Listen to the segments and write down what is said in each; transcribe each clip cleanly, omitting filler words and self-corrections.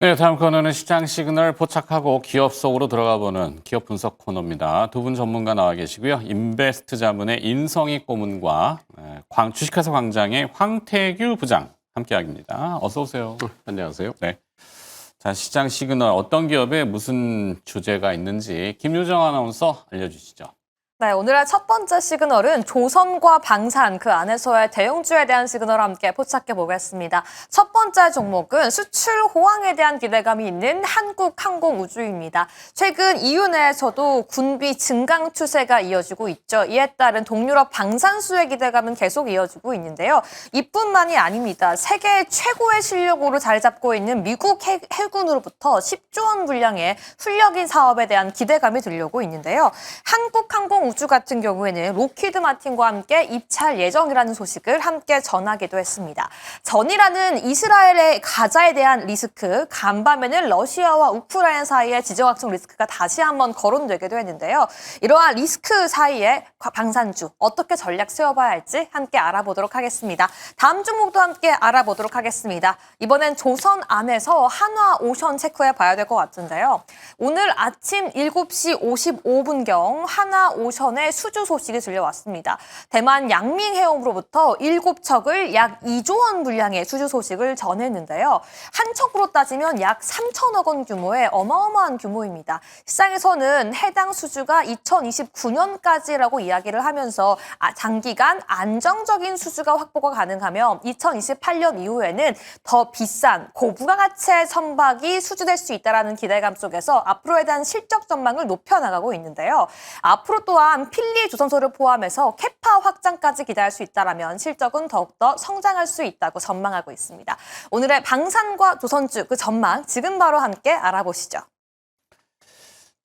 네, 다음 코너는 시장 시그널 포착하고 기업 속으로 들어가 보는 기업 분석 코너입니다. 두 분 전문가 나와 계시고요. 인베스트 자문의 인성희 고문과 주식회사 광장의 황태규 부장 함께하겠습니다. 어서 오세요. 안녕하세요. 네. 자, 시장 시그널 어떤 기업에 무슨 주제가 있는지 김유정 아나운서 알려주시죠. 네, 오늘의 첫 번째 시그널은 조선과 방산, 그 안에서의 대형주에 대한 시그널을 함께 포착해 보겠습니다. 첫 번째 종목은 수출 호황에 대한 기대감이 있는 한국항공우주입니다. 최근 EU 내에서도 군비 증강 추세가 이어지고 있죠. 이에 따른 동유럽 방산수의 기대감은 계속 이어지고 있는데요. 이뿐만이 아닙니다. 세계 최고의 실력으로 자리 잡고 있는 미국 해군으로부터 10조 원 분량의 훈련인 사업에 대한 기대감이 들려오고 있는데요. 한국항공 우주 같은 경우에는 로키드 마틴과 함께 입찰 예정이라는 소식을 함께 전하기도 했습니다. 전이라는 이스라엘의 가자에 대한 리스크, 간밤에는 러시아와 우크라이나 사이의 지정학적 리스크가 다시 한번 거론되기도 했는데요. 이러한 리스크 사이에 방산주 어떻게 전략 세워봐야 할지 함께 알아보도록 하겠습니다. 다음 종목도 함께 알아보도록 하겠습니다. 이번엔 조선 안에서 한화오션 체크해 봐야 될 것 같은데요. 오늘 아침 7시 55분경 한화오션의 수주 소식이 들려왔습니다. 대만 양밍해운으로부터 7척을 약 2조 원 분량의 수주 소식을 전했는데요. 한 척으로 따지면 약 3천억 원 규모의 어마어마한 규모입니다. 시장에서는 해당 수주가 2029년까지라고 이야기를 하면서 장기간 안정적인 수주가 확보가 가능하며 2028년 이후에는 더 비싼 고부가가치의 선박이 수주될 수 있다는 기대감 속에서 앞으로에 대한 실적 전망을 높여나가고 있는데요. 앞으로 또한 필리 조선소를 포함해서 캐파 확장까지 기대할 수 있다면 실적은 더욱더 성장할 수 있다고 전망하고 있습니다. 오늘의 방산과 조선주 그 전망 지금 바로 함께 알아보시죠.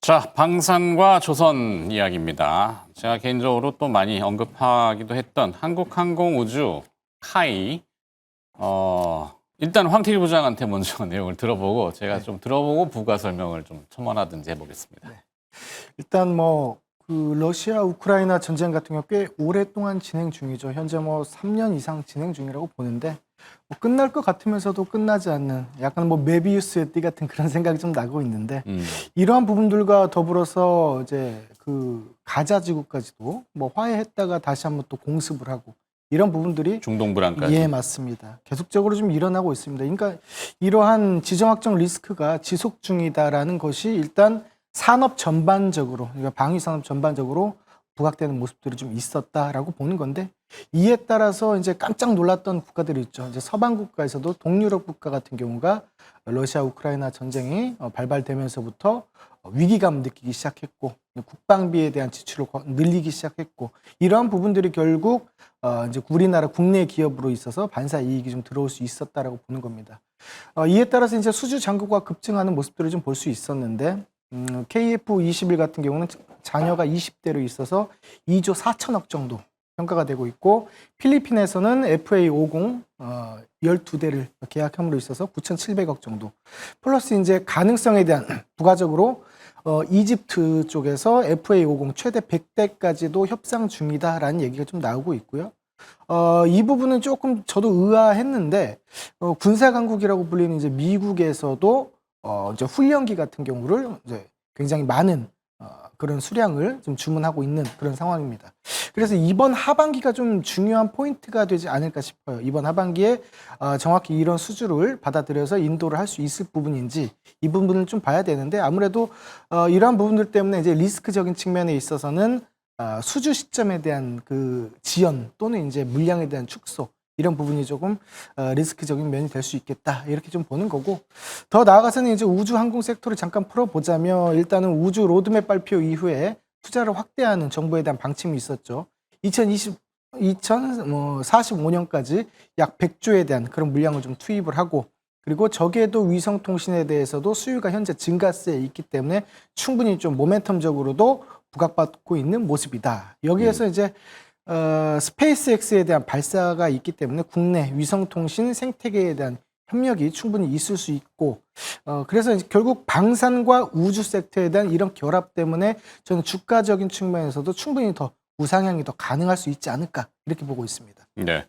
자, 방산과 조선 이야기입니다. 제가 개인적으로 또 많이 언급하기도 했던 한국항공우주 카이. 일단 황태규 부장한테 먼저 내용을 들어보고 제가 좀 들어보고 부가 설명을 좀 첨언하든지 해보겠습니다. 네. 일단 러시아 우크라이나 전쟁 같은 경우 꽤 오랫동안 진행 중이죠. 현재 3년 이상 진행 중이라고 보는데 끝날 것 같으면서도 끝나지 않는 약간 메비우스의 띠 같은 그런 생각이 좀 나고 있는데 이러한 부분들과 더불어서 이제 그 가자 지구까지도 화해했다가 다시 한번 또 공습을 하고 이런 부분들이 중동 불안까지. 예, 맞습니다. 계속적으로 좀 일어나고 있습니다. 그러니까 이러한 지정학적 리스크가 지속 중이다라는 것이 일단 산업 전반적으로, 그러니까 방위 산업 전반적으로 부각되는 모습들이 좀 있었다라고 보는 건데 이에 따라서 이제 깜짝 놀랐던 국가들이 있죠. 이제 서방 국가에서도 동유럽 국가 같은 경우가 러시아 우크라이나 전쟁이 발발되면서부터 위기감 느끼기 시작했고 국방비에 대한 지출을 늘리기 시작했고 이러한 부분들이 결국 이제 우리나라 국내 기업으로 있어서 반사 이익이 좀 들어올 수 있었다라고 보는 겁니다. 이에 따라서 이제 수주 잔고가 급증하는 모습들을 좀 볼 수 있었는데 KF21 같은 경우는 자녀가 20대로 있어서 2조 4천억 정도 평가가 되고 있고 필리핀에서는 FA50 12대를 계약함으로 있어서 9,700억 정도 플러스 이제 가능성에 대한 부가적으로 이집트 쪽에서 FA50 최대 100대까지도 협상 중이다라는 얘기가 좀 나오고 있고요. 이 부분은 조금 저도 의아했는데 군사 강국이라고 불리는 이제 미국에서도 이제 훈련기 같은 경우를 이제 굉장히 많은 그런 수량을 좀 주문하고 있는 그런 상황입니다. 그래서 이번 하반기가 좀 중요한 포인트가 되지 않을까 싶어요. 이번 하반기에 정확히 이런 수주를 받아들여서 인도를 할 수 있을 부분인지 이 부분을 좀 봐야 되는데 아무래도 이러한 부분들 때문에 이제 리스크적인 측면에 있어서는 수주 시점에 대한 그 지연 또는 이제 물량에 대한 축소 이런 부분이 조금 리스크적인 면이 될 수 있겠다 이렇게 좀 보는 거고 더 나아가서는 이제 우주 항공 섹터를 잠깐 풀어보자면 일단은 우주 로드맵 발표 이후에 투자를 확대하는 정부에 대한 방침이 있었죠. 2045년까지 약 100조에 대한 그런 물량을 좀 투입을 하고 그리고 저궤도 위성 통신에 대해서도 수요가 현재 증가세에 있기 때문에 충분히 좀 모멘텀적으로도 부각받고 있는 모습이다. 여기에서 이제 스페이스X에 대한 발사가 있기 때문에 국내 위성통신 생태계에 대한 협력이 충분히 있을 수 있고 그래서 결국 방산과 우주 섹터에 대한 이런 결합 때문에 저는 주가적인 측면에서도 충분히 더 우상향이 더 가능할 수 있지 않을까 이렇게 보고 있습니다. 네.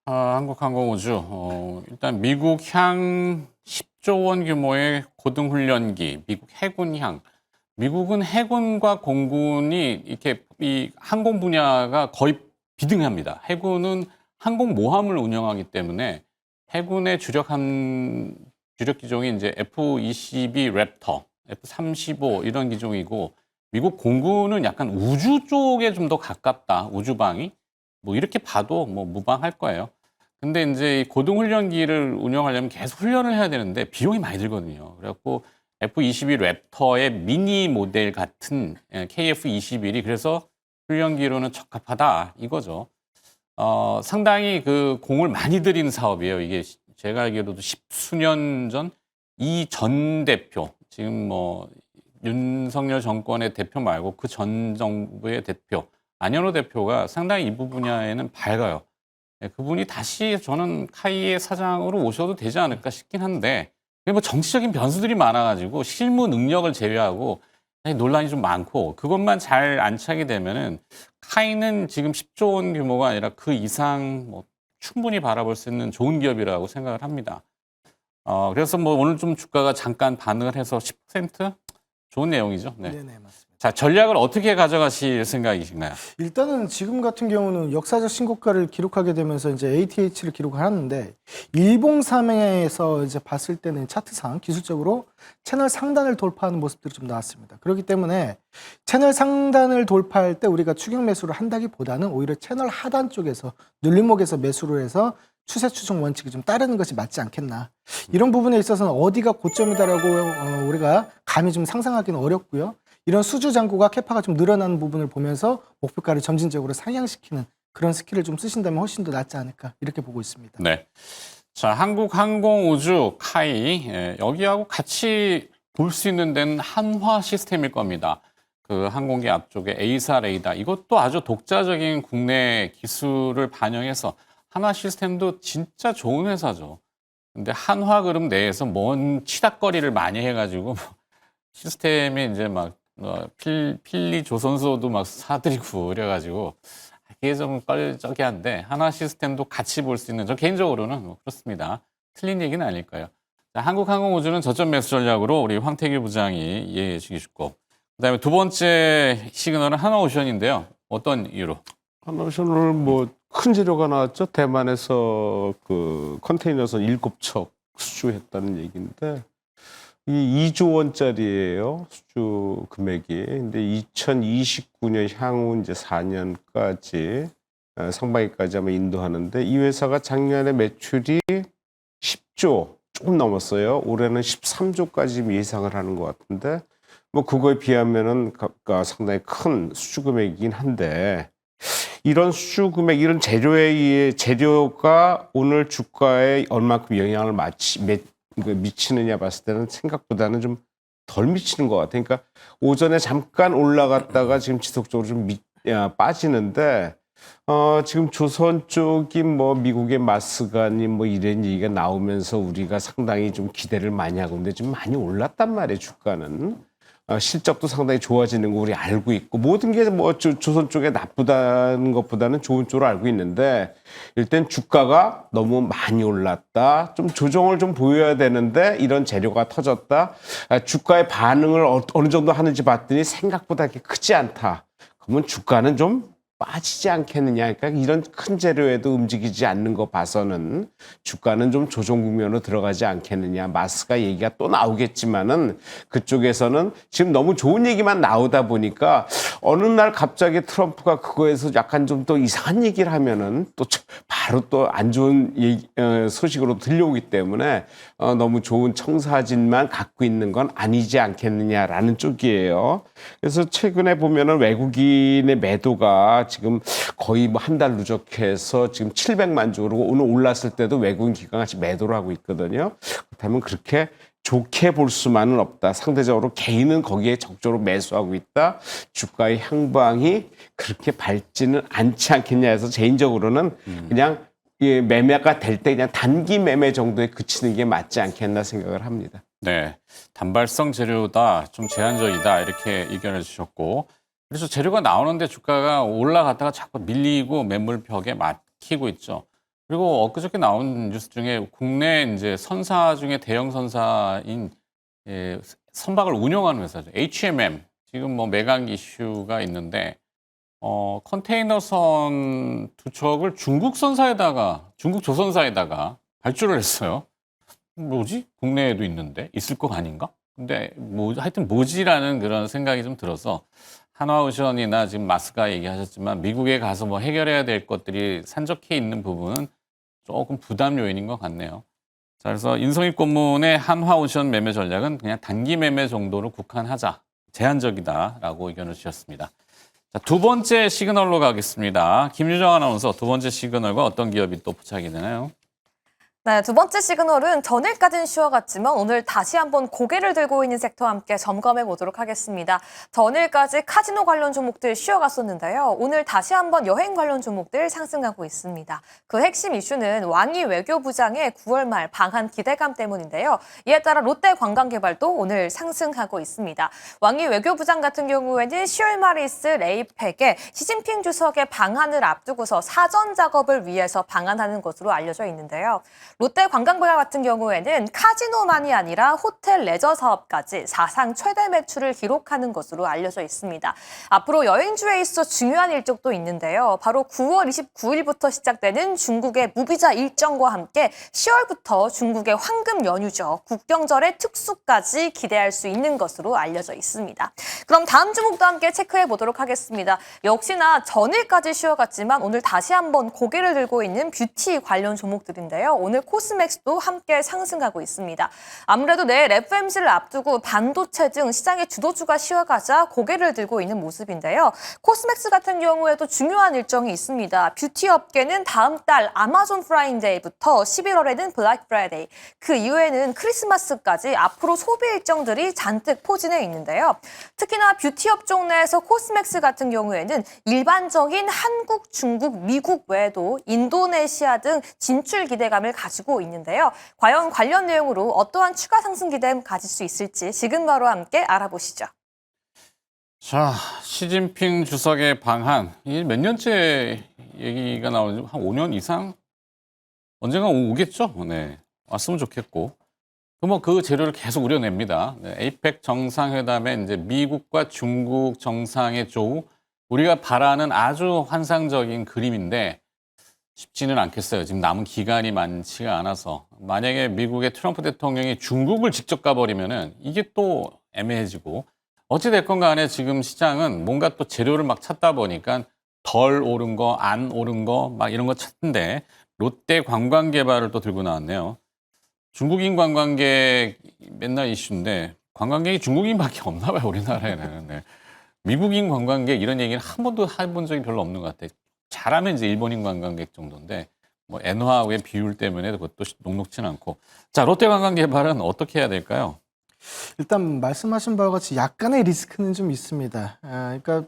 한국항공우주 일단 미국향 10조 원 규모의 고등훈련기, 미국 해군향. 미국은 해군과 공군이 이렇게 이 항공 분야가 거의 비등합니다. 해군은 항공모함을 운영하기 때문에 해군의 주력 기종이 이제 F-22 랩터, F-35 이런 기종이고 미국 공군은 약간 우주 쪽에 좀 더 가깝다. 우주방위. 뭐 이렇게 봐도 뭐 무방할 거예요. 근데 이제 이 고등훈련기를 운영하려면 계속 훈련을 해야 되는데 비용이 많이 들거든요. 그래갖고 F-22 랩터의 미니 모델 같은 KF-21이 그래서 훈련기로는 적합하다 이거죠. 상당히 그 공을 많이 들이는 사업이에요. 이게 제가 알기로도 십수년 전 이 전 대표, 지금 뭐 윤석열 정권의 대표 말고 그 전 정부의 대표, 안현호 대표가 상당히 이 분야에는 밝아요. 그분이 다시 저는 카이의 사장으로 오셔도 되지 않을까 싶긴 한데, 뭐 정치적인 변수들이 많아가지고 실무 능력을 제외하고 논란이 좀 많고 그것만 잘 안착이 되면은 카이는 지금 10조 원 규모가 아니라 그 이상 뭐 충분히 바라볼 수 있는 좋은 기업이라고 생각을 합니다. 그래서 뭐 오늘 좀 주가가 잠깐 반응을 해서 10% 좋은 내용이죠. 네. 네네, 맞습니다. 자, 전략을 어떻게 가져가실 생각이신가요? 일단은 지금 같은 경우는 역사적 신고가를 기록하게 되면서 이제 ATH를 기록을 하는데 일봉상에서 이제 봤을 때는 차트상 기술적으로 채널 상단을 돌파하는 모습들이 좀 나왔습니다. 그렇기 때문에 채널 상단을 돌파할 때 우리가 추격 매수를 한다기보다는 오히려 채널 하단 쪽에서 눌림목에서 매수를 해서 추세 추종 원칙이 좀 따르는 것이 맞지 않겠나. 이런 부분에 있어서는 어디가 고점이다라고 우리가 감히 좀 상상하기는 어렵고요. 이런 수주 잔고가 캐파가 좀 늘어나는 부분을 보면서 목표가를 점진적으로 상향시키는 그런 스킬을 좀 쓰신다면 훨씬 더 낫지 않을까 이렇게 보고 있습니다. 네. 자, 한국항공우주 카이 여기하고 같이 볼 수 있는 데는 한화 시스템일 겁니다. 그 항공기 앞쪽에 A사 레이더 이것도 아주 독자적인 국내 기술을 반영해서 한화 시스템도 진짜 좋은 회사죠. 근데 한화 그룹 내에서 뭔 치닥거리를 많이 해가지고 시스템이 이제 막 필리 조선소도 막 사들이고 그래가지고 이게 좀 껄쩍이한데 한화 시스템도 같이 볼 수 있는 저 개인적으로는 뭐 그렇습니다. 틀린 얘기는 아닐 거예요. 자, 한국항공우주는 저점 매수 전략으로 우리 황태규 부장이 이해해 주시고 그다음에 두 번째 시그널은 한화오션인데요. 어떤 이유로? 한화오션을 뭐 큰 재료가 나왔죠. 대만에서 그 컨테이너선 7척 수주했다는 얘기인데 이 2조 원짜리예요. 수주 금액이. 근데 2029년 향후 이제 4년까지 상반기까지 아마 인도하는데 이 회사가 작년에 매출이 10조 조금 넘었어요. 올해는 13조까지 예상을 하는 것 같은데 뭐 그거에 비하면은 상당히 큰 수주 금액이긴 한데 이런 수주 금액, 이런 재료가 오늘 주가에 얼마큼 영향을 미치느냐 봤을 때는 생각보다는 좀 덜 미치는 것 같아요. 그러니까 오전에 잠깐 올라갔다가 지금 지속적으로 좀 빠지는데 지금 조선 쪽이 뭐 미국의 마스가니 뭐 이런 얘기가 나오면서 우리가 상당히 좀 기대를 많이 하고 있는데 좀 많이 올랐단 말이에요, 주가는. 실적도 상당히 좋아지는 거 우리 알고 있고 모든 게 뭐 조선 쪽에 나쁘다는 것보다는 좋은 쪽으로 알고 있는데 일단 주가가 너무 많이 올랐다. 좀 조정을 좀 보여야 되는데 이런 재료가 터졌다. 주가의 반응을 어느 정도 하는지 봤더니 생각보다 그렇게 크지 않다. 그러면 주가는 좀 빠지지 않겠느냐. 그러니까 이런 큰 재료에도 움직이지 않는 거 봐서는 주가는 좀 조정 국면으로 들어가지 않겠느냐. 마스가 얘기가 또 나오겠지만은 그쪽에서는 지금 너무 좋은 얘기만 나오다 보니까 어느 날 갑자기 트럼프가 그거에서 약간 좀 또 이상한 얘기를 하면은 또 바로 또 안 좋은 소식으로 들려오기 때문에 너무 좋은 청사진만 갖고 있는 건 아니지 않겠느냐라는 쪽이에요. 그래서 최근에 보면은 외국인의 매도가 지금 거의 뭐 한 달 누적해서 지금 700만 주로 오늘 올랐을 때도 외국인 기관 같이 매도를 하고 있거든요. 그렇다면 그렇게 좋게 볼 수만은 없다. 상대적으로 개인은 거기에 적극적으로 매수하고 있다. 주가의 향방이 그렇게 밝지는 않지 않겠냐 해서 개인적으로는 그냥 매매가 될 때 그냥 단기 매매 정도에 그치는 게 맞지 않겠나 생각을 합니다. 네, 단발성 재료다, 좀 제한적이다 이렇게 의견을 주셨고 그래서 재료가 나오는데 주가가 올라갔다가 자꾸 밀리고 매물벽에 막히고 있죠. 그리고 엊그저께 나온 뉴스 중에 국내 이제 선사 중에 대형 선사인 선박을 운영하는 회사죠. HMM. 지금 뭐 매각 이슈가 있는데 컨테이너선 두 척을 중국 선사에다가 중국 조선사에다가 발주를 했어요. 뭐지? 국내에도 있는데 있을 거 아닌가? 근데 뭐 하여튼 뭐지라는 그런 생각이 좀 들어서 한화오션이나 지금 마스가 얘기하셨지만 미국에 가서 뭐 해결해야 될 것들이 산적해 있는 부분은 조금 부담 요인인 것 같네요. 자, 그래서 인성입 고문의 한화오션 매매 전략은 그냥 단기 매매 정도로 국한하자. 제한적이다라고 의견을 주셨습니다. 자, 두 번째 시그널로 가겠습니다. 김유정 아나운서, 두 번째 시그널과 어떤 기업이 또 포착이 되나요? 네, 두 번째 시그널은 전일까지는 쉬어갔지만 오늘 다시 한번 고개를 들고 있는 섹터와 함께 점검해 보도록 하겠습니다. 전일까지 카지노 관련 종목들 쉬어갔었는데요. 오늘 다시 한번 여행 관련 종목들 상승하고 있습니다. 그 핵심 이슈는 왕이 외교부장의 9월 말 방한 기대감 때문인데요. 이에 따라 롯데관광개발도 오늘 상승하고 있습니다. 왕이 외교부장 같은 경우에는 10월 말에 있을 APEC에 시진핑 주석의 방한을 앞두고서 사전 작업을 위해서 방한하는 것으로 알려져 있는데요. 롯데관광개발 같은 경우에는 카지노만이 아니라 호텔 레저 사업까지 사상 최대 매출을 기록하는 것으로 알려져 있습니다. 앞으로 여행주에 있어 중요한 일정도 있는데요. 바로 9월 29일부터 시작되는 중국의 무비자 일정과 함께 10월부터 중국의 황금 연휴죠. 국경절의 특수까지 기대할 수 있는 것으로 알려져 있습니다. 그럼 다음 종목도 함께 체크해 보도록 하겠습니다. 역시나 전일까지 쉬어갔지만 오늘 다시 한번 고개를 들고 있는 뷰티 관련 종목들인데요. 오늘 코스맥스도 함께 상승하고 있습니다. 아무래도 내일 FOMC를 앞두고 반도체 등 시장의 주도주가 쉬어가자 고개를 들고 있는 모습인데요. 코스맥스 같은 경우에도 중요한 일정이 있습니다. 뷰티 업계는 다음 달 아마존 프라임데이부터 11월에는 블랙 프라이데이, 그 이후에는 크리스마스까지 앞으로 소비 일정들이 잔뜩 포진해 있는데요. 특히나 뷰티 업종 내에서 코스맥스 같은 경우에는 일반적인 한국, 중국, 미국 외에도 인도네시아 등 진출 기대감을 가지고 있는데요. 과연 관련 내용으로 어떠한 추가 상승 기대감 가질 수 있을지 지금 바로 함께 알아보시죠. 자, 시진핑 주석의 방한. 이게 몇 년째 얘기가 나오는지 한 5년 이상? 언젠가 오겠죠? 네. 왔으면 좋겠고. 그 재료를 계속 우려냅니다. 네, 에이펙 정상회담에 이제 미국과 중국 정상의 조우, 우리가 바라는 아주 환상적인 그림인데 쉽지는 않겠어요. 지금 남은 기간이 많지가 않아서. 만약에 미국의 트럼프 대통령이 중국을 직접 가버리면은 이게 또 애매해지고, 어찌됐건 간에 지금 시장은 뭔가 또 재료를 막 찾다 보니까 덜 오른 거, 안 오른 거, 막 이런 거 찾는데 롯데 관광개발을 또 들고 나왔네요. 중국인 관광객 맨날 이슈인데 관광객이 중국인밖에 없나 봐요, 우리나라에는. 네. 미국인 관광객 이런 얘기는 한 번도 해본 적이 별로 없는 것 같아요. 잘하면 이제 일본인 관광객 정도인데 뭐 엔화의 비율 때문에 그것도 녹록지는 않고. 자, 롯데관광개발은 어떻게 해야 될까요? 일단 말씀하신 바와 같이 약간의 리스크는 좀 있습니다. 그러니까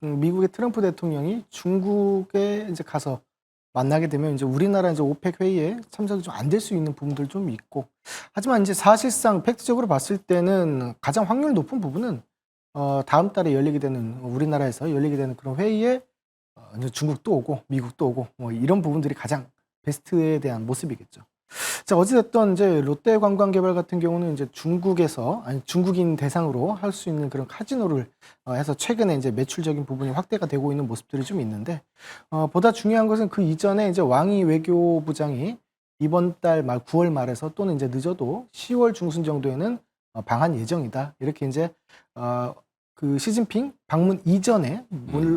미국의 트럼프 대통령이 중국에 이제 가서 만나게 되면 이제 우리나라 이제 오펙 회의에 참석이 좀 안 될 수 있는 부분들 좀 있고, 하지만 이제 사실상 팩트적으로 봤을 때는 가장 확률 높은 부분은 다음 달에 열리게 되는, 우리나라에서 열리게 되는 그런 회의에 이제 중국도 오고 미국도 오고 뭐 이런 부분들이 가장 베스트에 대한 모습이겠죠. 자, 어찌됐든 이제 롯데관광개발 같은 경우는 이제 중국인 대상으로 할 수 있는 그런 카지노를 해서 최근에 이제 매출적인 부분이 확대가 되고 있는 모습들이 좀 있는데, 보다 중요한 것은 그 이전에 이제 왕이 외교부장이 이번 달 말 9월 말에서 또는 이제 늦어도 10월 중순 정도에는 방한 예정이다. 이렇게 이제 그 시진핑 방문 이전에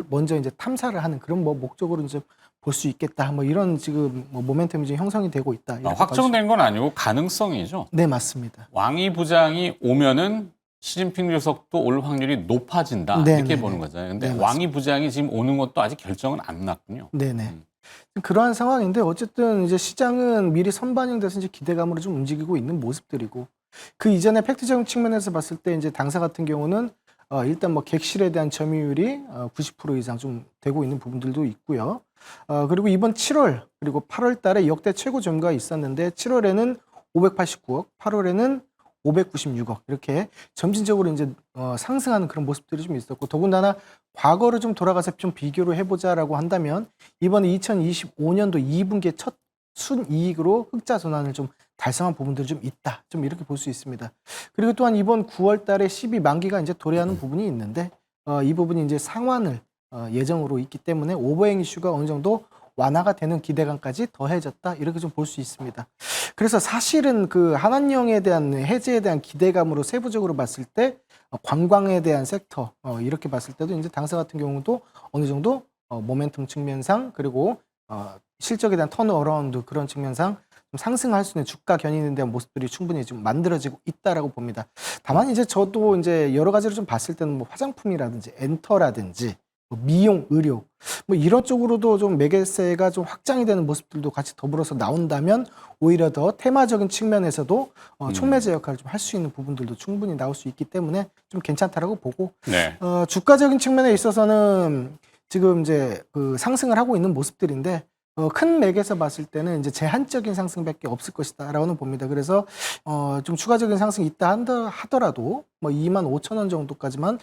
먼저 이제 탐사를 하는 그런 뭐 목적으로 이제 볼 수 있겠다. 뭐 이런 지금 뭐 모멘텀이 지금 형성이 되고 있다. 확정된 건 아니고 가능성이죠. 네, 맞습니다. 왕이 부장이 오면은 시진핑 주석도 올 확률이 높아진다. 네, 이렇게 네, 보는 네. 거잖아요. 근데 네, 왕이 부장이 지금 오는 것도 아직 결정은 안 났군요. 네네. 그러한 상황인데 어쨌든 이제 시장은 미리 선반영돼서 이제 기대감으로 좀 움직이고 있는 모습들이고, 그 이전에 팩트적인 측면에서 봤을 때 이제 당사 같은 경우는 일단 뭐 객실에 대한 점유율이 90% 이상 좀 되고 있는 부분들도 있고요. 그리고 이번 7월 그리고 8월 달에 역대 최고 점유가 있었는데 7월에는 589억, 8월에는 596억 이렇게 점진적으로 이제 상승하는 그런 모습들이 좀 있었고, 더군다나 과거로 좀 돌아가서 좀 비교를 해보자라고 한다면 이번에 2025년도 2분기에 첫 순이익으로 흑자 전환을 좀 달성한 부분들이 좀 있다. 좀 이렇게 볼 수 있습니다. 그리고 또한 이번 9월 달에 12 만기가 이제 도래하는 부분이 있는데 이 부분이 이제 상환을 예정으로 있기 때문에 오버행 이슈가 어느 정도 완화가 되는 기대감까지 더해졌다. 이렇게 좀 볼 수 있습니다. 그래서 사실은 그 한한령에 대한 해제에 대한 기대감으로 세부적으로 봤을 때 관광에 대한 섹터 이렇게 봤을 때도 이제 당사 같은 경우도 어느 정도 모멘텀 측면상 그리고 실적에 대한 턴어라운드 그런 측면상 좀 상승할 수 있는 주가 견인에 대한 모습들이 충분히 좀 만들어지고 있다라고 봅니다. 다만 이제 저도 이제 여러 가지로 좀 봤을 때는 뭐 화장품이라든지 엔터라든지 뭐 미용, 의료 뭐 이런 쪽으로도 좀 매개세가 좀 확장이 되는 모습들도 같이 더불어서 나온다면 오히려 더 테마적인 측면에서도 촉매제 역할을 좀 할 수 있는 부분들도 충분히 나올 수 있기 때문에 좀 괜찮다라고 보고 네. 주가적인 측면에 있어서는 지금 이제 그 상승을 하고 있는 모습들인데 큰 맥에서 봤을 때는 이제 제한적인 상승밖에 없을 것이다라고는 봅니다. 그래서 좀 추가적인 상승이 있다 하더라도 뭐 25,000원 정도까지만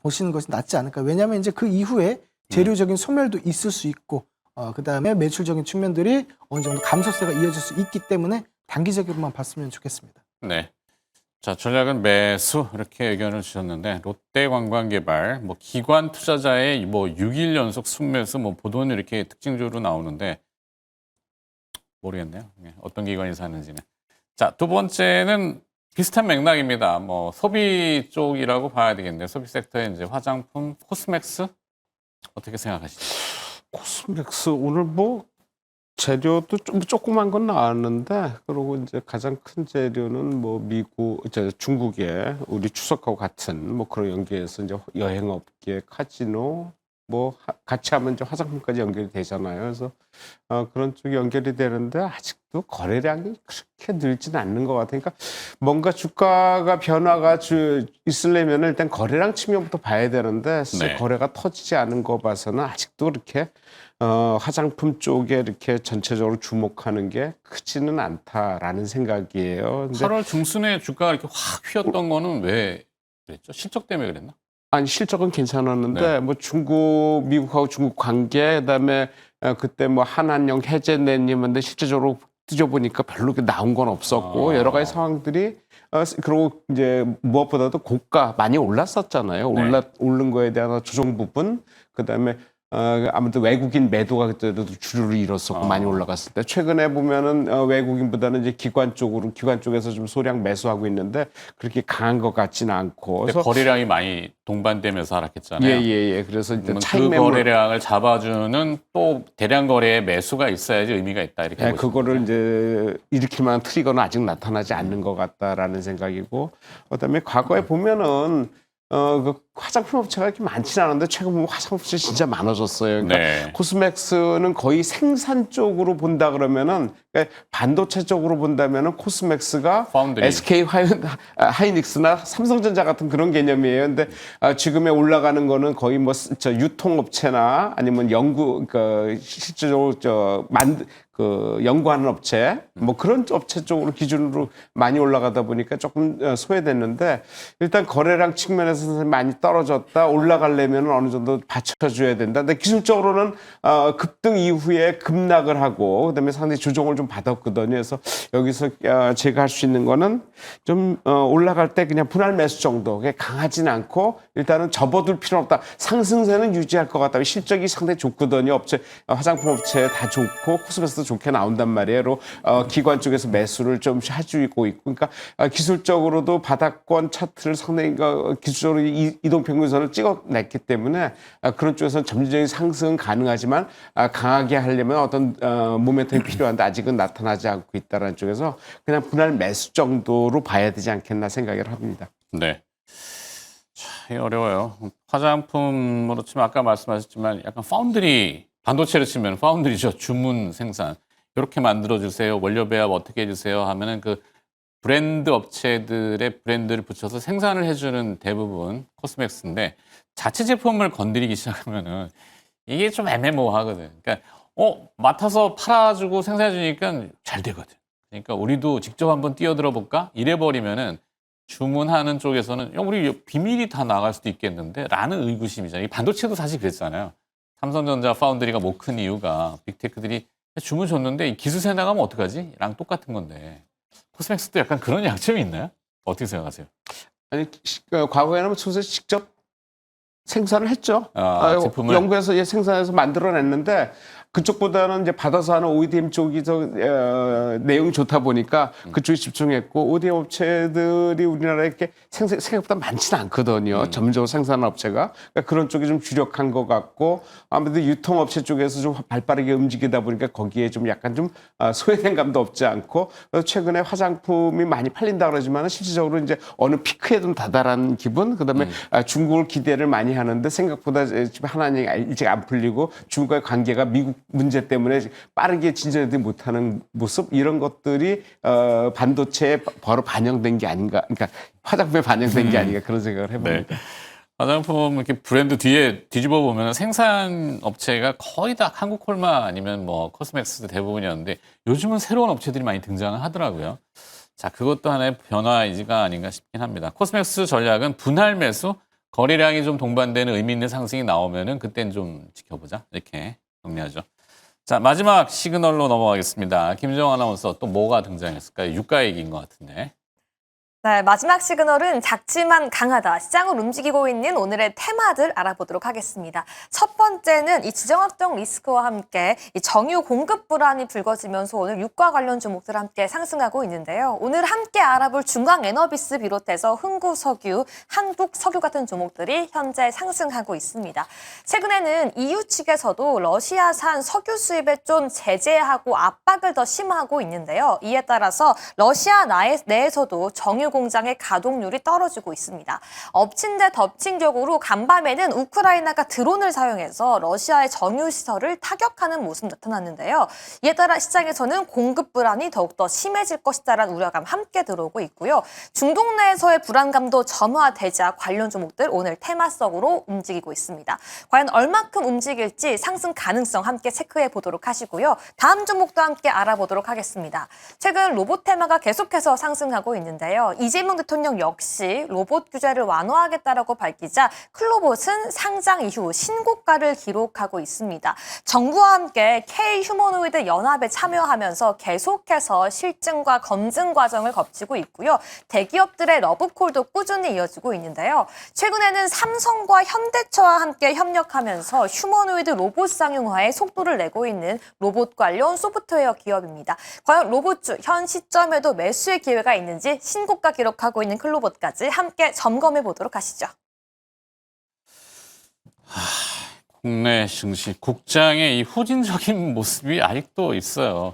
보시는 것이 낫지 않을까. 왜냐하면 이제 그 이후에 재료적인 소멸도 있을 수 있고 그다음에 매출적인 측면들이 어느 정도 감소세가 이어질 수 있기 때문에 단기적으로만 봤으면 좋겠습니다. 네. 자, 전략은 매수 이렇게 의견을 주셨는데 롯데관광개발 뭐 기관 투자자의 뭐 6일 연속 순매수 뭐 보도는 이렇게 특징적으로 나오는데 모르겠네요. 어떤 기관이 사는지는. 자, 두 번째는 비슷한 맥락입니다. 뭐 소비 쪽이라고 봐야 되겠네요. 소비 섹터에 이제 화장품, 코스맥스 어떻게 생각하시죠? 코스맥스 오늘 뭐 재료도 좀 조그만 건 나왔는데 그리고 이제 가장 큰 재료는 뭐 중국에 우리 추석하고 같은 뭐 그런 연계해서 이제 여행업계, 카지노 뭐 같이 하면 이제 화장품까지 연결이 되잖아요. 그래서 그런 쪽이 연결이 되는데 아직도 거래량이 그렇게 늘지는 않는 것 같으니까 뭔가 주가가 변화가 있으려면 일단 거래량 측면부터 봐야 되는데 네. 거래가 터지지 않은 거 봐서는 아직도 이렇게 화장품 쪽에 이렇게 전체적으로 주목하는 게 크지는 않다라는 생각이에요. 근데 8월 중순에 주가가 이렇게 확 휘었던 거는 왜 그랬죠? 실적 때문에 그랬나? 아니 실적은 괜찮았는데 네. 뭐 미국하고 중국 관계 그다음에 그때 뭐 한한령 해제 내님인데 실제적으로 뒤져보니까 별로 나온 건 없었고 여러 가지 상황들이 그리고 이제 무엇보다도 고가 많이 올랐었잖아요. 네. 오른 거에 대한 조정 부분 그다음에 아무튼 외국인 매도가 그때도 주류를 이뤘었고 많이 올라갔을 때 최근에 보면은 외국인보다는 이제 기관 쪽에서 좀 소량 매수하고 있는데 그렇게 강한 것 같지는 않고 근데 거래량이 많이 동반되면서 하락했잖아요. 예예예 그래서 이제 그 차익 매물 거래량을 잡아주는 또 대량 거래의 매수가 있어야지 의미가 있다 이렇게 보시는 그거를 거죠? 이제 일으킬 만한 트리거는 아직 나타나지 않는 것 같다라는 생각이고 그다음에 과거에 보면은 그 화장품 업체가 이렇게 많지는 않은데 최근 보면 화장품 업체 진짜 많아졌어요. 그러니까 네. 코스맥스는 거의 생산 쪽으로 본다 그러면은 그러니까 반도체 쪽으로 본다면은 코스맥스가 파운드리. SK 하이닉스나 삼성전자 같은 그런 개념이에요. 근데 지금에 올라가는 거는 거의 뭐 유통업체나 아니면 실제적으로 연구하는 업체 뭐 그런 업체 쪽으로 기준으로 많이 올라가다 보니까 조금 소외됐는데 일단 거래량 측면에서 많이 떨어졌다 올라가려면 어느 정도 받쳐줘야 된다. 근데 기술적으로는 급등 이후에 급락을 하고 그다음에 상당히 조정을 좀 받았거든요. 그래서 여기서 제가 할 수 있는 거는 좀 올라갈 때 그냥 분할 매수 정도 강하지는 않고 일단은 접어둘 필요는 없다. 상승세는 유지할 것 같다. 실적이 상당히 좋거든요. 화장품 업체 다 좋고 코스메스도 좋게 나온단 말이에요. 기관 쪽에서 매수를 좀 해주고 있고, 그러니까 기술적으로도 바닥권 차트를 상당히 기술적으로 이동 평균선을 찍어냈기 때문에 그런 쪽에서는 점진적인 상승은 가능하지만 강하게 하려면 어떤 모멘텀이 필요한데 아직은 나타나지 않고 있다는 쪽에서 그냥 분할 매수 정도로 봐야 되지 않겠나 생각을 합니다. 네. 참 어려워요. 화장품으로 치면 아까 말씀하셨지만 약간 파운드리, 반도체로 치면 파운드리죠. 주문 생산. 이렇게 만들어주세요. 원료 배합 어떻게 해주세요 하면은 그 브랜드 업체들의 브랜드를 붙여서 생산을 해주는 대부분 코스맥스인데 자체 제품을 건드리기 시작하면은 이게 좀 애매모호하거든. 그러니까 맡아서 팔아주고 생산해주니까 잘 되거든. 그러니까 우리도 직접 한번 뛰어들어 볼까? 이래버리면은 주문하는 쪽에서는 우리 비밀이 다 나갈 수도 있겠는데 라는 의구심이잖아요. 이 반도체도 사실 그랬잖아요. 삼성전자 파운드리가 못 큰 이유가 빅테크들이 주문 줬는데 이 기수세 나가면 어떡하지? 랑 똑같은 건데 코스맥스도 약간 그런 약점이 있나요? 어떻게 생각하세요? 아니 과거에는 소재 직접 생산을 했죠. 제품을 연구해서 생산해서 만들어냈는데 그쪽보다는 이제 받아서 하는 ODM 쪽이 내용이 좋다 보니까 그쪽에 집중했고 ODM 업체들이 우리나라에 이렇게 생각보다 많지는 않거든요. 전문적으로 생산하는 업체가 그러니까 그런 쪽이 좀 주력한 것 같고 아무래도 유통업체 쪽에서 좀 발빠르게 움직이다 보니까 거기에 좀 약간 좀 소외된 감도 없지 않고 최근에 화장품이 많이 팔린다 그러지만 실질적으로 이제 어느 피크에 좀 다다란 기분 그다음에 중국을 기대를 많이 하는데 생각보다 지금 하나님 일찍 안 풀리고 중국과의 관계가 미국 문제 때문에 빠르게 진전하지 못하는 모습 이런 것들이 반도체에 바로 반영된 게 아닌가 그러니까 화장품에 반영된 게 아닌가 그런 생각을 해봅니다. 네. 화장품 이렇게 브랜드 뒤에 뒤집어 보면 생산 업체가 거의 다 한국 콜마 아니면 뭐 코스맥스 대부분이었는데 요즘은 새로운 업체들이 많이 등장을 하더라고요. 자, 그것도 하나의 변화이지가 아닌가 싶긴 합니다. 코스맥스 전략은 분할 매수, 거래량이 좀 동반되는 의미 있는 상승이 나오면은 그땐 좀 지켜보자. 이렇게 정리하죠. 자, 마지막 시그널로 넘어가겠습니다. 김정 아나운서 또 뭐가 등장했을까요? 유가 얘기인 것 같은데. 네, 마지막 시그널은 작지만 강하다. 시장을 움직이고 있는 오늘의 테마들 알아보도록 하겠습니다. 첫 번째는 이 지정학적 리스크와 함께 이 정유 공급 불안이 불거지면서 오늘 유가 관련 종목들 함께 상승하고 있는데요. 오늘 함께 알아볼 중앙에너비스 비롯해서 흥구석유, 한국석유 같은 종목들이 현재 상승하고 있습니다. 최근에는 EU 측에서도 러시아산 석유 수입에 좀 제재하고 압박을 더 심화하고 있는데요. 이에 따라서 러시아 내에서도 정유 공장의 가동률이 떨어지고 있습니다. 엎친 데 덮친 격으로 간밤에는 우크라이나가 드론을 사용해서 러시아의 정유 시설을 타격하는 모습 나타났는데요. 이에 따라 시장에서는 공급 불안이 더욱더 심해질 것이다라는 우려감 함께 들어오고 있고요. 중동 내에서의 불안감도 점화되자 관련 종목들 오늘 테마성으로 움직이고 있습니다. 과연 얼마큼 움직일지 상승 가능성 함께 체크해 보도록 하시고요. 다음 종목도 함께 알아보도록 하겠습니다. 최근 로봇 테마가 계속해서 상승하고 있는데요. 이재명 대통령 역시 로봇 규제를 완화하겠다라고 밝히자 클로봇은 상장 이후 신고가를 기록하고 있습니다. 정부와 함께 K-휴머노이드 연합에 참여하면서 계속해서 실증과 검증 과정을 거치고 있고요. 대기업들의 러브콜도 꾸준히 이어지고 있는데요. 최근에는 삼성과 현대차와 함께 협력하면서 휴머노이드 로봇 상용화에 속도를 내고 있는 로봇 관련 소프트웨어 기업입니다. 과연 로봇주 현 시점에도 매수의 기회가 있는지 신고가 기록하고 있는 클로봇까지 함께 점검해 보도록 하시죠. 국내 증시, 국장의 이 후진적인 모습이 아직도 있어요.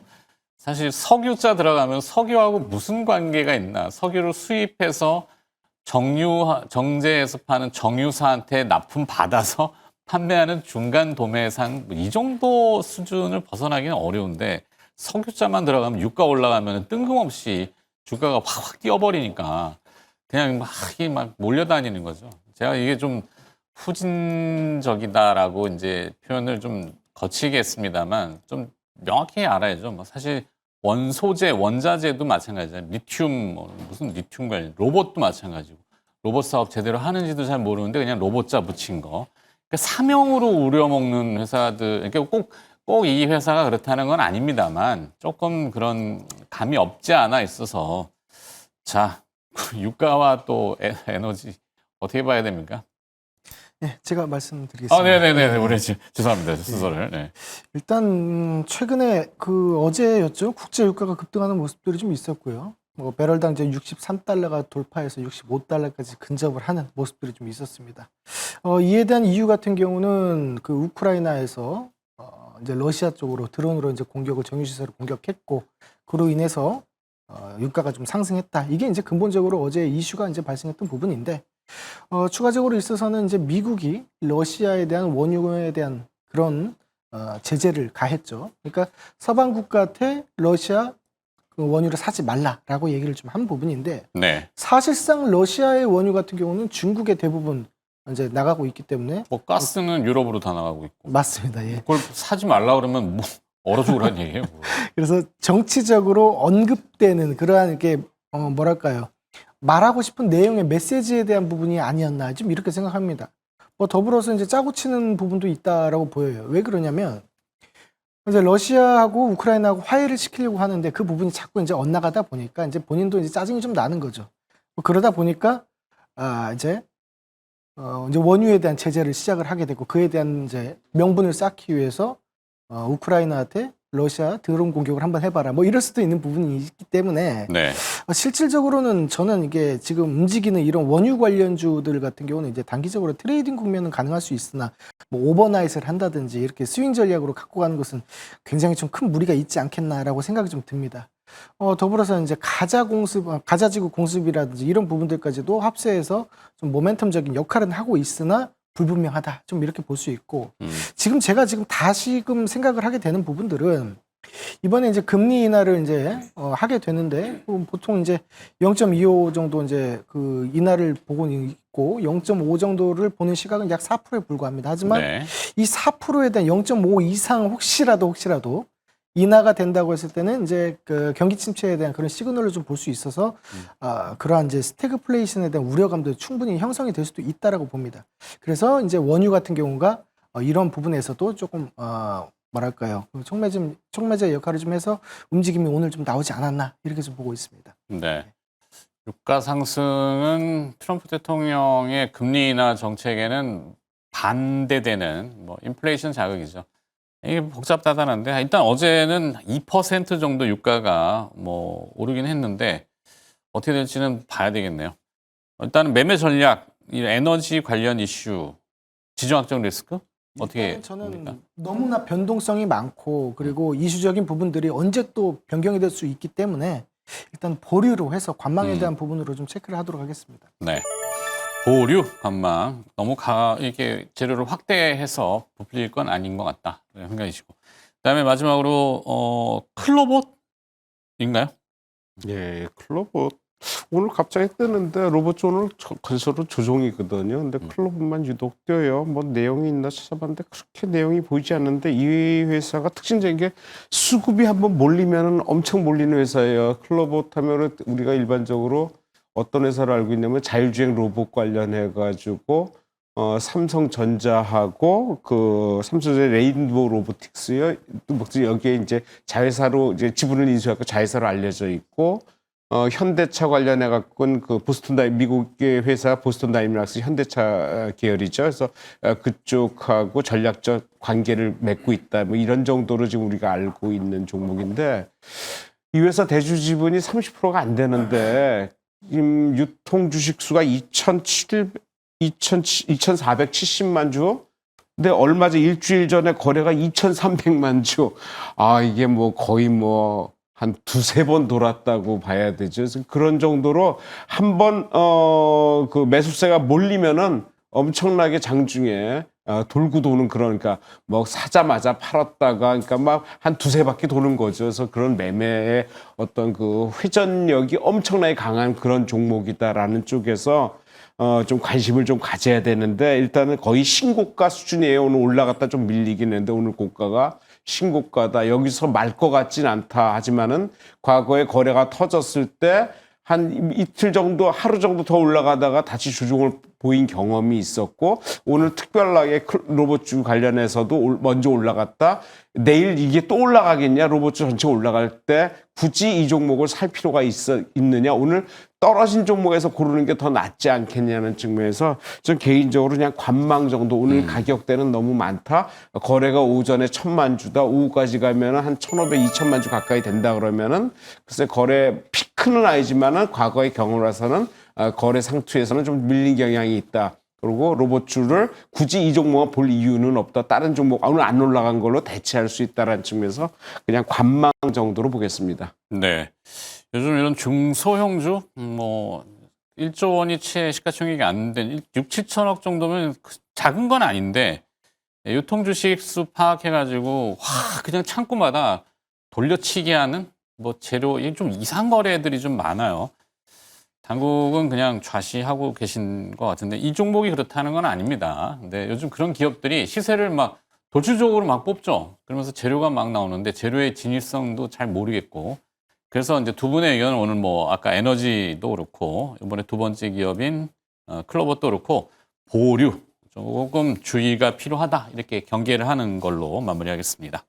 사실 석유자 들어가면 석유하고 무슨 관계가 있나. 석유를 수입해서 정제해서 파는 정유사한테 납품 받아서 판매하는 중간 도매상 이 정도 수준을 벗어나기는 어려운데 석유자만 들어가면 유가 올라가면 뜬금없이 주가가 확 뛰어버리니까 그냥 막 몰려다니는 거죠. 제가 이게 좀 후진적이다라고 이제 표현을 좀 거치게 했습니다만 좀 명확히 알아야죠. 뭐 사실 원소재, 원자재도 마찬가지잖아요. 리튬, 무슨 리튬 관련, 로봇도 마찬가지고. 로봇 사업 제대로 하는지도 잘 모르는데 그냥 로봇자 붙인 거. 그러니까 사명으로 우려먹는 회사들, 그러니까 꼭 이 회사가 그렇다는 건 아닙니다만 조금 그런 감이 없지 않아 있어서 자, 유가와 또 에너지 어떻게 봐야 됩니까? 네, 제가 말씀드리겠습니다. 네네네. 우리 죄송합니다. 순서를. 네. 일단 최근에 어제였죠. 국제 유가가 급등하는 모습들이 좀 있었고요. 뭐 배럴당 이제 63달러가 돌파해서 65달러까지 근접을 하는 모습들이 좀 있었습니다. 이에 대한 이유 같은 경우는 우크라이나에서 이제 러시아 쪽으로 드론으로 이제 정유시설을 공격했고 그로 인해서 유가가 좀 상승했다. 이게 이제 근본적으로 어제 이슈가 이제 발생했던 부분인데 추가적으로 있어서는 이제 미국이 러시아에 대한 원유에 대한 그런 제재를 가했죠. 그러니까 서방 국가한테 러시아 원유를 사지 말라라고 얘기를 좀 한 부분인데 네. 사실상 러시아의 원유 같은 경우는 중국에 대부분 이제 나가고 있기 때문에 뭐 가스는 유럽으로 다 나가고 있고. 맞습니다. 예. 그걸 사지 말라 그러면 뭐 얼어 죽으라는 얘기예요. 뭐. 그래서 정치적으로 언급되는 그러한 이렇게 뭐랄까요? 말하고 싶은 내용의 메시지에 대한 부분이 아니었나 좀 이렇게 생각합니다. 뭐 더불어서 이제 짜고 치는 부분도 있다라고 보여요. 왜 그러냐면 이제 러시아하고 우크라이나하고 화해를 시키려고 하는데 그 부분이 자꾸 이제 엇나가다 보니까 이제 본인도 이제 짜증이 좀 나는 거죠. 그러다 보니까 이제 이제 원유에 대한 제재를 시작을 하게 되고 그에 대한 이제 명분을 쌓기 위해서 우크라이나한테 러시아 드론 공격을 한번 해봐라. 뭐 이럴 수도 있는 부분이 있기 때문에 네. 실질적으로는 저는 이게 지금 움직이는 이런 원유 관련주들 같은 경우는 이제 단기적으로 트레이딩 국면은 가능할 수 있으나 뭐 오버나잇을 한다든지 이렇게 스윙 전략으로 갖고 가는 것은 굉장히 좀 큰 무리가 있지 않겠나라고 생각이 좀 듭니다. 더불어서 이제 가자지구 공습이라든지 이런 부분들까지도 합세해서 좀 모멘텀적인 역할은 하고 있으나 불분명하다. 좀 이렇게 볼 수 있고 제가 다시금 생각을 하게 되는 부분들은 이번에 이제 금리 인하를 이제 하게 되는데 보통 이제 0.25 정도 이제 그 인하를 보고 있고 0.5 정도를 보는 시각은 약 4%에 불과합니다. 하지만 네. 이 4%에 대한 0.5 이상 혹시라도 인하가 된다고 했을 때는 이제 그 경기 침체에 대한 그런 시그널을 좀 볼 수 있어서 그러한 이제 스태그플레이션에 대한 우려감도 충분히 형성이 될 수도 있다라고 봅니다. 그래서 이제 원유 같은 경우가 이런 부분에서도 조금 뭐랄까요, 촉매제 역할을 좀 해서 움직임이 오늘 좀 나오지 않았나 이렇게 좀 보고 있습니다. 네. 유가 상승은 트럼프 대통령의 금리 인하 정책에는 반대되는 뭐 인플레이션 자극이죠. 이게 복잡다단한데 일단 어제는 2% 정도 유가가 뭐 오르긴 했는데 어떻게 될지는 봐야 되겠네요. 일단은 매매 전략, 이 에너지 관련 이슈, 지정학적 리스크 어떻게 저는 봅니까? 너무나 변동성이 많고 그리고 이슈적인 부분들이 언제 또 변경이 될 수 있기 때문에 일단 보류로 해서 관망에 대한 부분으로 좀 체크를 하도록 하겠습니다. 네. 보류 관망 너무 이렇게 재료를 확대해서 부풀릴 건 아닌 것 같다 생각이시고 그다음에 마지막으로 클로봇인가요? 예, 클로봇 오늘 갑자기 뜨는데 로봇 오늘 건설로 조종이거든요. 근데 클로봇만 유독 떠요. 뭐 내용이 있나 찾아봤는데 그렇게 내용이 보이지 않는데 이 회사가 특징적인 게 수급이 한번 몰리면은 엄청 몰리는 회사예요. 클로봇 하면은 우리가 일반적으로 어떤 회사를 알고 있냐면 자율주행 로봇 관련해 가지고 삼성전자하고 그 삼성전자 레인보우 로보틱스요. 여기에 이제 자회사로 이제 지분을 인수하고 자회사로 알려져 있고 현대차 관련해 갖고는 그 미국의 회사 보스턴 다이밀락스 현대차 계열이죠. 그래서 그쪽하고 전략적 관계를 맺고 있다. 뭐 이런 정도로 지금 우리가 알고 있는 종목인데 이 회사 대주 지분이 30%가 안 되는데 유통 주식 수가 2,470만 주. 근데 얼마 전 일주일 전에 거래가 2,300만 주. 이게 뭐 거의 뭐 한 두세 번 돌았다고 봐야 되죠. 그래서 그런 정도로 한번 그 매수세가 몰리면은 엄청나게 장중에 돌고 도는 그러니까 뭐 사자마자 팔았다가 그러니까 막 한 두세 바퀴 도는 거죠. 그래서 그런 매매의 어떤 그 회전력이 엄청나게 강한 그런 종목이다라는 쪽에서 좀 관심을 좀 가져야 되는데 일단은 거의 신고가 수준이에요. 오늘 올라갔다 좀 밀리긴 했는데 오늘 고가가 신고가다. 여기서 말 것 같진 않다. 하지만은 과거에 거래가 터졌을 때 한 이틀 정도, 하루 정도 더 올라가다가 다시 조정을 보인 경험이 있었고 오늘 특별하게 로봇주 관련해서도 먼저 올라갔다. 내일 이게 또 올라가겠냐? 로봇주 전체 올라갈 때 굳이 이 종목을 살 필요가 있느냐? 오늘 떨어진 종목에서 고르는 게 더 낫지 않겠냐는 측면에서 좀 개인적으로 그냥 관망 정도 오늘 가격대는 너무 많다. 거래가 오전에 1,000만 주다. 오후까지 가면은 한 1,500, 2,000만 주 가까이 된다 그러면은 글쎄 거래 피크는 아니지만은 과거의 경우라서는 거래 상투에서는 좀 밀린 경향이 있다. 그리고 로봇주를 굳이 이 종목을 볼 이유는 없다. 다른 종목 오늘 안 올라간 걸로 대체할 수 있다라는 측면에서 그냥 관망 정도로 보겠습니다. 네. 요즘 이런 중소형주 뭐 1조 원이 채 시가총액이 안 된 6, 7천억 정도면 작은 건 아닌데 유통주식 수 파악해가지고 그냥 창구마다 돌려치기 하는 뭐 재료 좀 이상 거래들이 좀 많아요. 당국은 그냥 좌시하고 계신 것 같은데 이 종목이 그렇다는 건 아닙니다. 근데 요즘 그런 기업들이 시세를 막 돌출적으로 막 뽑죠. 그러면서 재료가 막 나오는데 재료의 진위성도 잘 모르겠고 그래서 이제 두 분의 의견은 오늘 뭐 아까 에너지도 그렇고 이번에 두 번째 기업인 클로버도 그렇고 보류 조금 주의가 필요하다 이렇게 경계를 하는 걸로 마무리하겠습니다.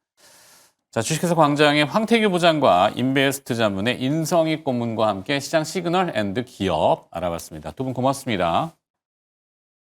자, 주식회사 광장의 황태규 부장과 인베스트 자문의 인성익 고문과 함께 시장 시그널 앤드 기업 알아봤습니다. 두 분 고맙습니다.